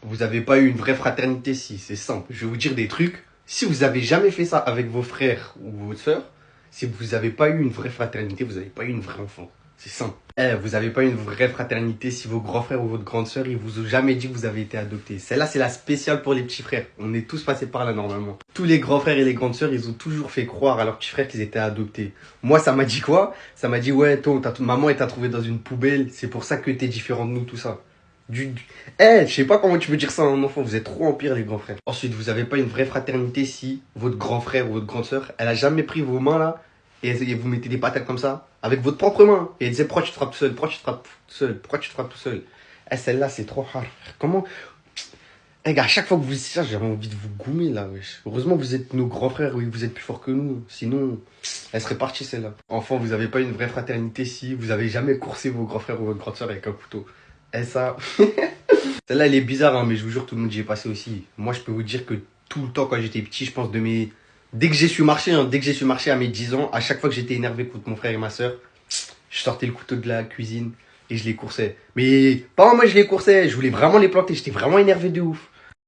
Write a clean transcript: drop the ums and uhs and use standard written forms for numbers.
Vous n'avez pas eu une vraie fraternité, si, c'est simple. Je vais vous dire des trucs. Si vous avez jamais fait ça avec vos frères ou vos sœurs, si vous n'avez pas eu une vraie fraternité, vous n'avez pas eu une vraie enfant. C'est simple. Vous n'avez pas eu une vraie fraternité si vos grands frères ou votre grande sœur, ils vous ont jamais dit que vous avez été adopté. Celle-là, c'est la spéciale pour les petits frères. On est tous passés par là normalement. Tous les grands frères et les grandes sœurs, ils ont toujours fait croire à leurs petits frères qu'ils étaient adoptés. Moi, ça m'a dit quoi? Ça m'a dit, ouais, toi, maman, elle t'a trouvé dans une poubelle. C'est pour ça que t'es différent de nous, tout ça. Je sais pas comment tu peux dire ça à un enfant, vous êtes trop empire les grands frères. Ensuite, vous avez pas une vraie fraternité si votre grand frère ou votre grande sœur, elle a jamais pris vos mains là, et vous mettez des patates comme ça, avec votre propre main, et elle disait pourquoi tu te frappes tout seul, pourquoi tu te frappes tout seul, pourquoi tu te frappes tout seul. Celle-là, c'est trop hard. Comment gars, à chaque fois que vous dites ça, j'avais envie de vous goumer là, wesh. Heureusement, vous êtes nos grands frères, oui, vous êtes plus forts que nous. Sinon, elle serait partie celle-là. Enfant, vous avez pas une vraie fraternité si vous avez jamais coursé vos grands frères ou votre grande sœur avec un couteau. Ça. Celle-là, elle est bizarre, hein, mais je vous jure, tout le monde y est passé aussi. Moi, je peux vous dire que tout le temps, quand j'étais petit, je pense dès que j'ai su marcher, dès que j'ai su marcher à mes 10 ans, à chaque fois que j'étais énervé contre mon frère et ma sœur, je sortais le couteau de la cuisine et je les coursais. Mais pas moi, je les coursais, je voulais vraiment les planter, j'étais vraiment énervé de ouf.